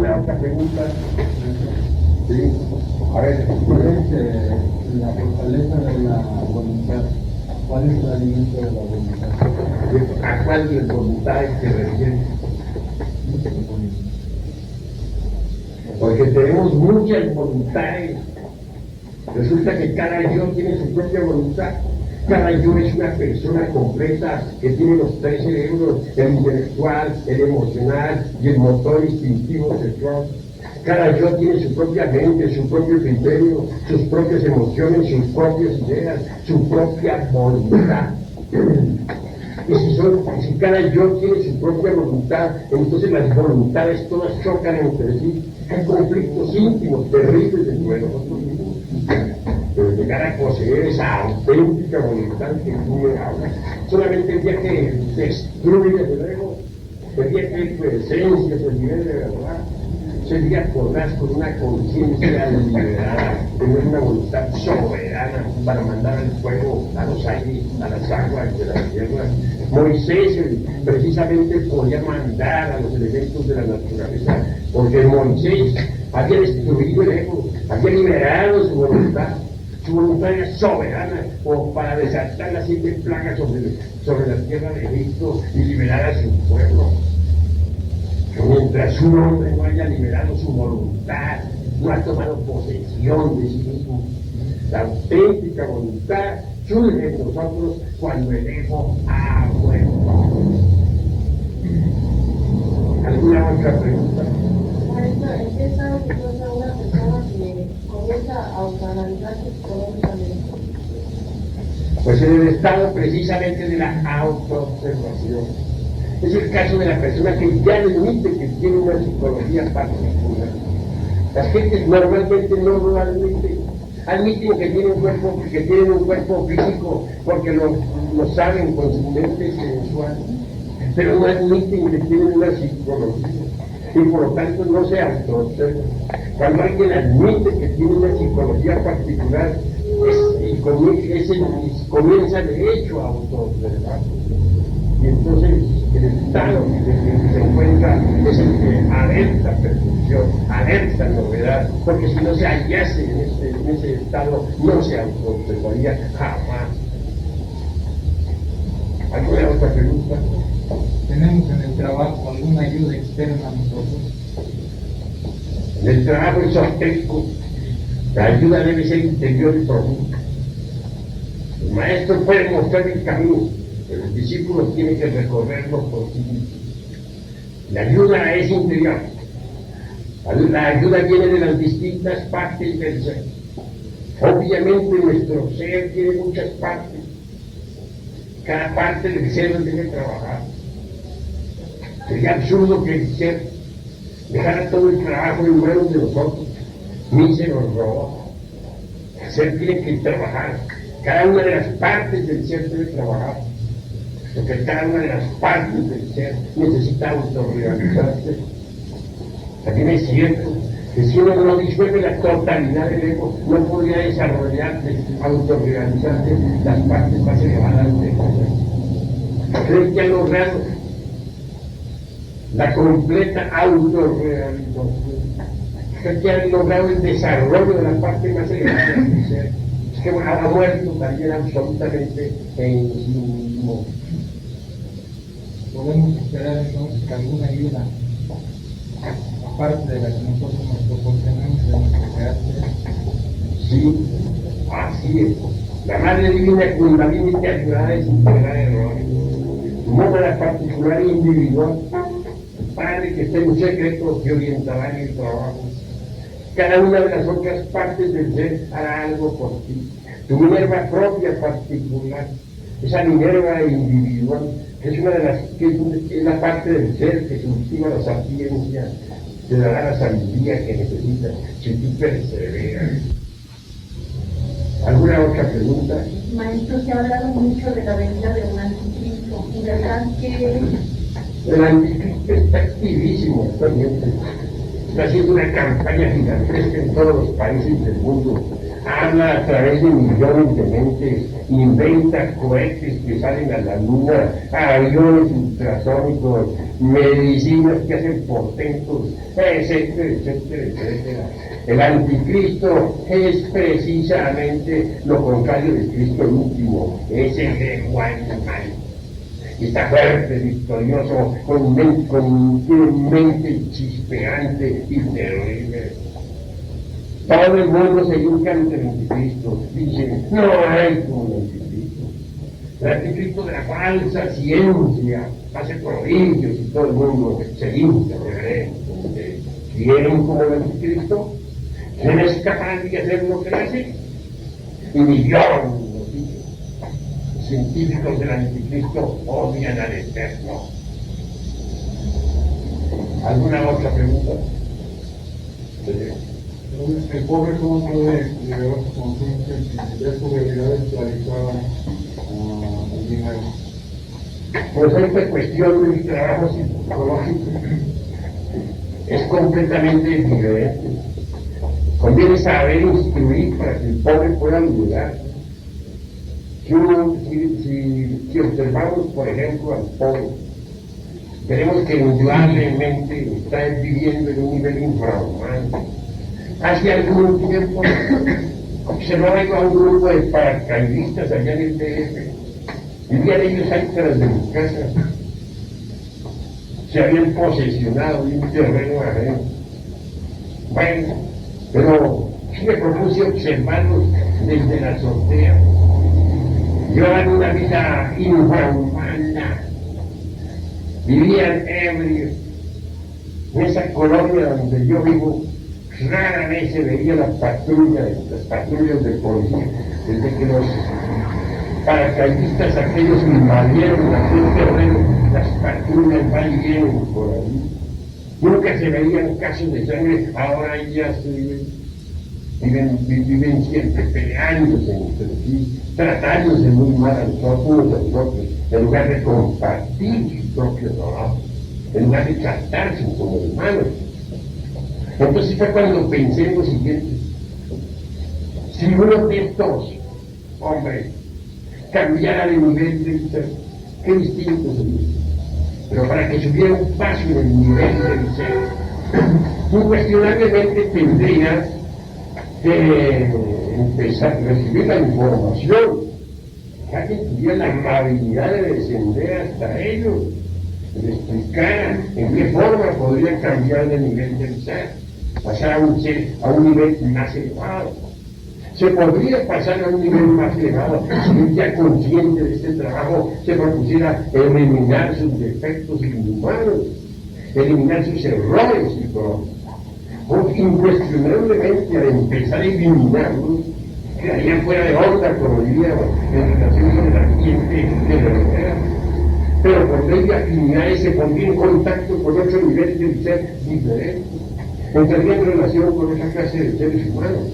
¿Alguna otra pregunta? Sí. A ver, ¿cuál es la fortaleza de la voluntad? ¿Cuál es el alimento de la voluntad? ¿A cuál de voluntades se refiere? Porque tenemos muchas voluntades. Resulta que cada yo tiene su propia voluntad. Cada yo es una persona completa que tiene los tres cerebros, el intelectual, el emocional y el motor instintivo sexual. Cada yo tiene su propia mente, su propio criterio, sus propias emociones, sus propias ideas, su propia voluntad. Y si cada yo tiene su propia voluntad, entonces las voluntades todas chocan entre sí. Hay conflictos íntimos, terribles dentro de nosotros mismos. Pero llegar a poseer esa auténtica voluntad que tú me hablas, solamente el día que destruye el ego, el día que tu esencia se libere de verdad, ese día podrás con una conciencia liberada, tener una voluntad soberana para mandar al fuego, a los aires, a las aguas de la tierra. Moisés precisamente podía mandar a los elementos de la naturaleza, porque Moisés había destruido el ego, había liberado su voluntad. Su voluntad era soberana, como para desatar las 7 plagas sobre la tierra de Egipto y liberar a su pueblo. Pero mientras un hombre no haya liberado su voluntad, no ha tomado posesión de sí mismo, la auténtica voluntad surge en nosotros cuando el ego ha muerto. ¿Alguna otra pregunta? Maestro, ¿en qué estado se encuentra una persona que comienza a autoanalizarse psicológicamente? Pues en el estado precisamente de la autoobservación. Es el caso de la persona que ya admite que tiene una psicología particular. Las gentes normalmente no lo admiten. Admiten que tienen un cuerpo físico porque lo saben con su mente sensual, pero no admiten que tienen una psicología y por lo tanto no se autoobservan. Cuando alguien admite que tiene una psicología particular, comienza de hecho a autoobservarse. Y entonces el estado en el que se encuentra es el de alerta percepción, alerta novedad, porque si no se hallase en ese estado, no se autoobservaría jamás. ¿Alguna otra pregunta? ¿Tenemos en el trabajo alguna ayuda externa a nosotros? En el trabajo esotérico, la ayuda debe ser interior y profunda. El maestro puede mostrar el camino, pero el discípulo tiene que recorrerlo por sí mismo. La ayuda es interior. La ayuda viene de las distintas partes del ser. Obviamente nuestro ser tiene muchas partes. Cada parte del ser debe trabajar. Sería absurdo que el ser dejara todo el trabajo en manos de nosotros. Míseros robots. El ser tiene que trabajar. Cada una de las partes del ser debe trabajar. Porque cada una de las partes del ser necesita autorrealizarse. También es cierto que si uno no disuelve la totalidad del ego, no podría desarrollarse, autorrealizarse las partes más elevadas del ser. Creen que han logrado la completa autorrealización. Creen que han logrado el desarrollo de la parte más elevada del ser. Es que ha muerto también absolutamente en sí mismo. Podemos esperar entonces que alguna ayuda, aparte de la que nosotros nos proporcionamos de nuestro carácter. Sí, así es. La Madre Divina Kundalini te ayudará a desintegrar errores. Tu mónada particular e individual, el Padre que está en secreto, te orientará en el trabajo. Cada una de las otras partes del ser hará algo por ti. Tu Minerva propia particular, esa Minerva individual, es una de las que es la parte del ser que cultiva la sapiencia, te dará la sabiduría que necesitas si tú perseveras. ¿Alguna otra pregunta? Maestro, se ha hablado mucho de la venida de un anticristo. ¿Y verdad que El anticristo está activísimo actualmente. Está haciendo una campaña gigantesca en todos los países del mundo habla a través de millones de mentes, inventa cohetes que salen a la luna, aviones ultrasónicos, medicinas que hacen portentos, etcétera, etcétera, etcétera. El anticristo es precisamente lo contrario del Cristo último, es el lenguaje animal. Está fuerte, victorioso, con mente chispeante y terrible. Todo el mundo se hinca ante el anticristo. Dicen, no hay como el anticristo. El anticristo de la falsa ciencia hace prodigios y todo el mundo se hinca. ¿Quieren como el anticristo? ¿Quién es capaz de hacer lo que hace? Y millones de noticias. Los científicos del anticristo odian al eterno. ¿Alguna otra pregunta? El pobre cómo puede llegar a su conciencia si ve su realidad esclavizada al dinero. Pues esta cuestión del trabajo psicológico es completamente diferente. Conviene saber instruir para que el pobre pueda ayudar. Si observamos, por ejemplo, al pobre, veremos que indudablemente está viviendo en un nivel infrahumano. Hace algún tiempo observaba yo a un grupo de paracaidistas allá en el DF. Vivían ellos ahí tras de mi casa. Se habían posesionado de un terreno ajeno. Bueno, pero sí me propuse observarlos desde la azotea. Llevaban una vida infrahumana. Vivían ebrios. En esa colonia donde yo vivo, rara vez se veía las patrullas de policía, desde que los paracaidistas aquellos invadieron aquel terreno, las patrullas van y vienen por ahí. Nunca se veían casos de sangre, ahora ya se viven siempre peleándose entre sí, tratándose muy mal a los unos, en lugar de compartir sus propios trabajos, en lugar de tratarse como hermanos. Entonces fue cuando pensé en lo siguiente: si uno de estos hombres cambiara de nivel de vida, qué distinto sería. Pero para que subiera un paso en el nivel del ser, incuestionablemente tendría que empezar a recibir la información, que alguien tuviera la amabilidad de descender hasta ellos, de explicar en qué forma podría cambiar de nivel del ser, pasar a un nivel más elevado. Se podría pasar a un nivel más elevado si él ya consciente de este trabajo se propusiera eliminar sus defectos inhumanos, eliminar sus errores psicológicos. Incuestionablemente, al empezar a eliminarlos, quedaría fuera de onda, como diría, en relación con la gente de la realidad. Pero por medio de afinidades se pondría en contacto con otro nivel del ser diferente, entraría en relación con otra clase de seres humanos,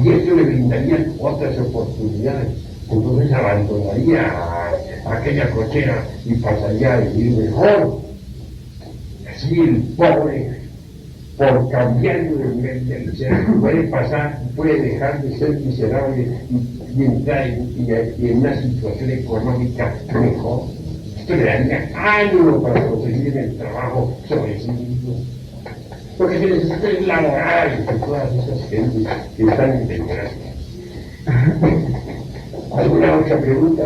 y esto le brindaría otras oportunidades. Entonces abandonaría aquella cochera y pasaría a vivir mejor. Así el pobre, por cambiando de nivel del ser, puede dejar de ser miserable y entrar en una situación económica mejor. Esto le daría ánimo para conseguir el trabajo sobre sí mismo. Porque se necesita es laborar entre todas esas gentes que están en desgracia. ¿Alguna otra pregunta?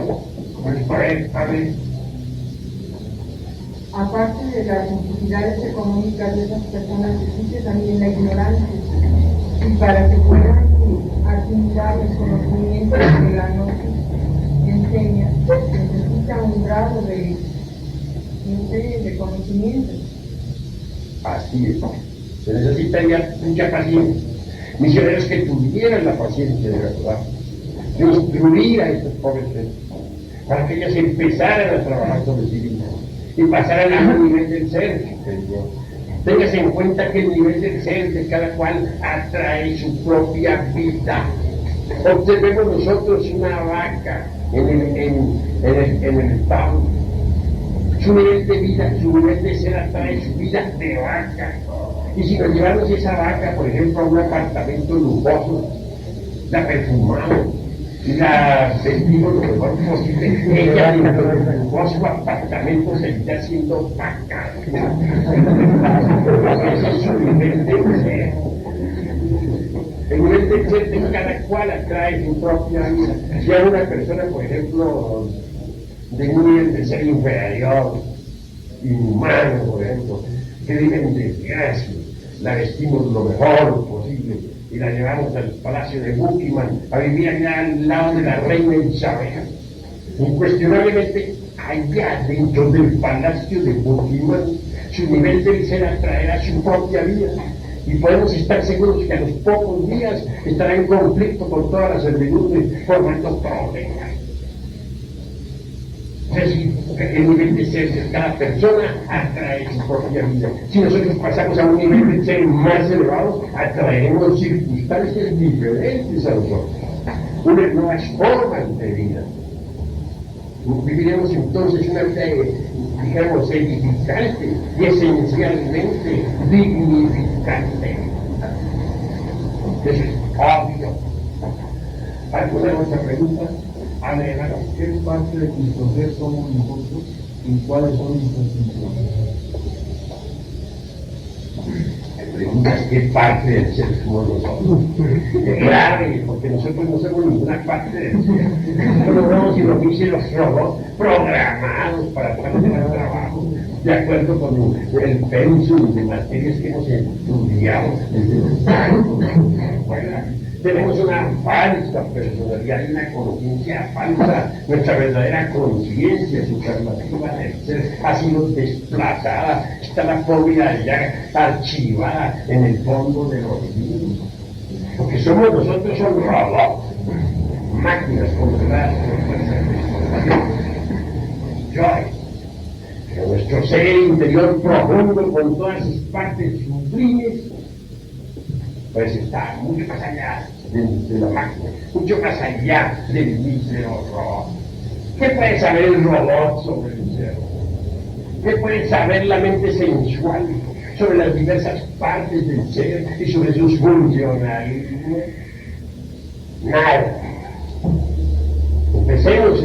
A ver. Aparte de las necesidades económicas de esas personas, existe también la ignorancia. Y para que puedan asimilar los conocimientos que la gnosis enseña, necesita un grado de conocimiento. Así es. Se necesitaría mucha paciencia. Misioneros que tuvieran la paciencia de verdad, de instruir a estos pobres gentes, para que ellos empezaran a trabajar sobre sí mismos y pasaran a un nivel del ser superior. Téngase en cuenta que el nivel del ser de cada cual atrae su propia vida. Observemos nosotros una vaca en el establo. Su nivel de vida, su nivel de ser atrae su vida de vaca. Y si nos llevamos esa vaca, por ejemplo, a un apartamento lujoso, la perfumamos, la vestimos lo mejor posible. Ella dentro de su apartamento seguirá siendo vaca. Ese es su nivel de ser. El nivel de ser de cada cual atrae su propia vida. Si hay una persona, por ejemplo, de un nivel de ser inferior, inhumano, por ejemplo, que vive en desgracia, la vestimos lo mejor posible y la llevamos al palacio de Buckingham a vivir allá al lado de la reina Isabel. Incuestionablemente, allá dentro del palacio de Buckingham, su nivel de ser atraerá su propia vida. Y podemos estar seguros que a los pocos días estará en conflicto con todas las servidumbres, formando problemas. Es decir, el nivel de ser de cada persona atrae su propia vida. Si nosotros pasamos a un nivel de ser más elevado, atraeremos circunstancias diferentes a nosotros, unas nuevas formas de vida. Viviremos entonces una vida, digamos, edificante y esencialmente dignificante. Eso es obvio. ¿Alguna otra pregunta? Adelante. ¿Qué parte de nuestro ser somos nosotros y cuáles son nuestras funciones? Preguntas qué parte del ser somos nosotros. Es grave, porque nosotros no somos ninguna parte del ser. No logramos sino que hice los robots programados para hacer el trabajo, de acuerdo con el pensum de materias que hemos estudiado desde los años de la escuela. Tenemos una falsa personalidad y una conciencia falsa. Nuestra verdadera conciencia superlativa del ser ha sido desplazada. Está la fobia ya archivada en el fondo de los olvido. Porque somos nosotros, son robots, máquinas controladas por fuerzas de explotación. Pero nuestro ser interior profundo, con todas sus partes sublimes, pues está mucho más allá de la máquina, mucho más allá del mísero robot. ¿Qué puede saber el robot sobre el ser? ¿Qué puede saber la mente sensual sobre las diversas partes del ser y sobre sus funcionalismos? Nada. Empecemos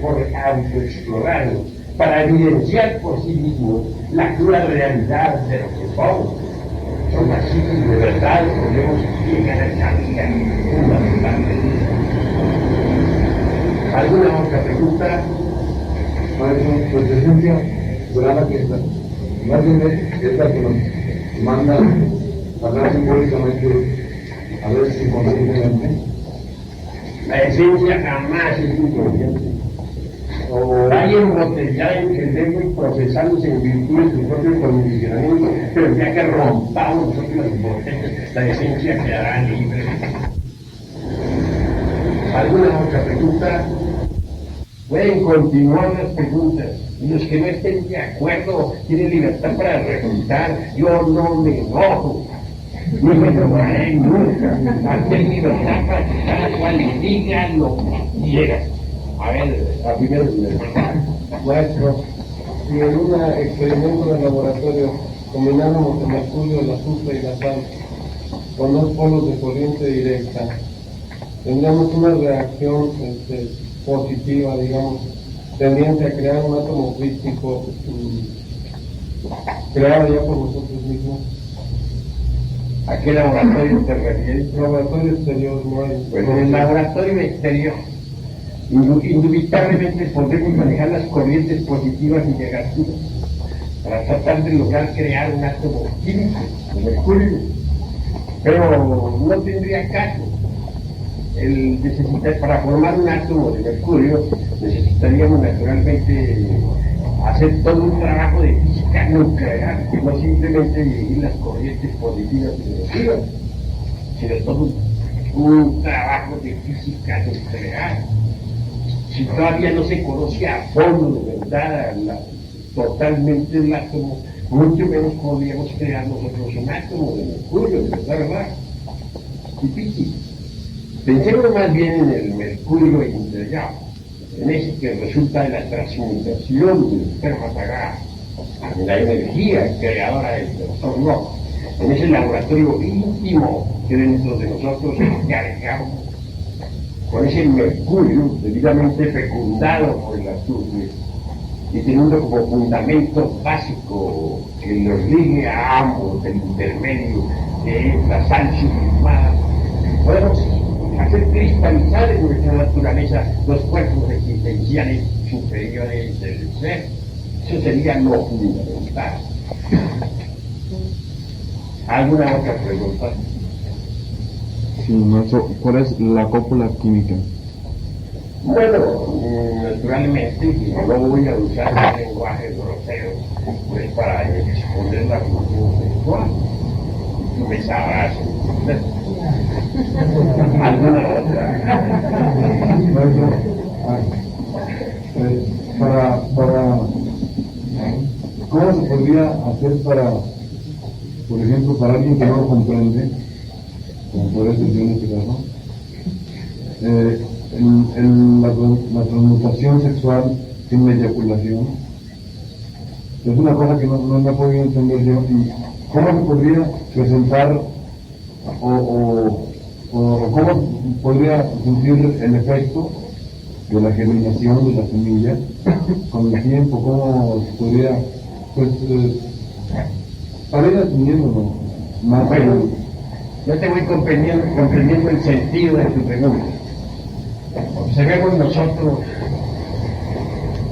por autoexplorarnos para evidenciar por sí mismos la cruda realidad de lo que somos. Son así, de verdad, podemos llegar a esa vida fundamentalmente. ¿Alguna otra pregunta? Maestro, pues esencia, será que más bien es la que nos manda a hablar simbólicamente, a ver si conscientemente. La esencia jamás es inconsciente. Hay embotellada en el lengua y procesándose en virtud de su propio condicionamiento, pero ya que rompamos nosotros las botellas, la esencia quedará libre. ¿Alguna otra pregunta? Pueden continuar las preguntas, y los que no estén de acuerdo tienen libertad para preguntar. Yo no me enojo, no me enojaré nunca. Ante libertad para que cada cual diga lo que quiera. A ver, a primero Maestro, si en un experimento de laboratorio combináramos el mercurio, el azufre y la sal con dos polos de corriente directa, tendríamos una reacción positiva, digamos, tendiente a crear un átomo crítico creado ya por nosotros mismos. ¿A qué laboratorio te refieres? Laboratorio exterior, no hay. Pues en el laboratorio exterior, indubitablemente podemos manejar las corrientes positivas y negativas para tratar de lograr crear un átomo químico de mercurio, pero no tendría caso. Para formar un átomo de mercurio necesitaríamos naturalmente hacer todo un trabajo de física nuclear, no simplemente dividir las corrientes positivas y negativas, sino todo un trabajo de física nuclear. Si todavía no se conoce a fondo de verdad totalmente el átomo, mucho menos podríamos crear nosotros un átomo de mercurio, de verdad. Difícil. Pensemos más bien en el mercurio interior, en ese que resulta de la transmutación del espermatozoide, en la energía creadora del tercer loco, en ese laboratorio íntimo que dentro de nosotros cargamos con ese mercurio debidamente fecundado por el azufre y teniendo como fundamento básico que los ligue a ambos del intermedio de la sal sublimada, podemos hacer cristalizar en nuestra naturaleza los cuerpos existenciales superiores del ser. Eso sería lo fundamental. ¿Alguna otra pregunta? Sí, maestro, ¿cuál es la cópula química? Bueno, naturalmente, no voy a usar un lenguaje grosero pues para exponer la función sexual. Tú me sabrás entender. ¿Alguna otra? Maestro, ¿cómo se podría hacer para, por ejemplo, para alguien que no lo comprende, como podría ser yo en este caso, la transmutación sexual sin la eyaculación? Es una cosa que no he podido entender yo. ¿Y cómo se podría presentar o cómo podría sentir el efecto de la germinación de la semilla con el tiempo? ¿Cómo se podría, pues, para ir asumiéndolo más? Bueno, yo te voy comprendiendo el sentido de tu pregunta. Observemos nosotros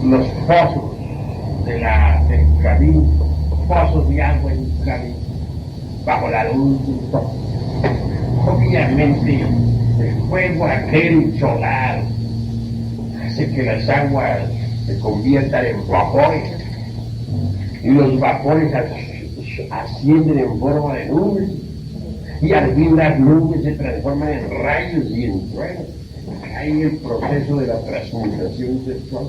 los pozos del jardín, pozos de agua en un jardín, bajo la luz del sol. Obviamente, el fuego aquel solar hace que las aguas se conviertan en vapores, y los vapores ascienden en forma de nubes, y al fin las nubes se transforman en rayos y en truenos. Ahí el proceso de la transmutación sexual.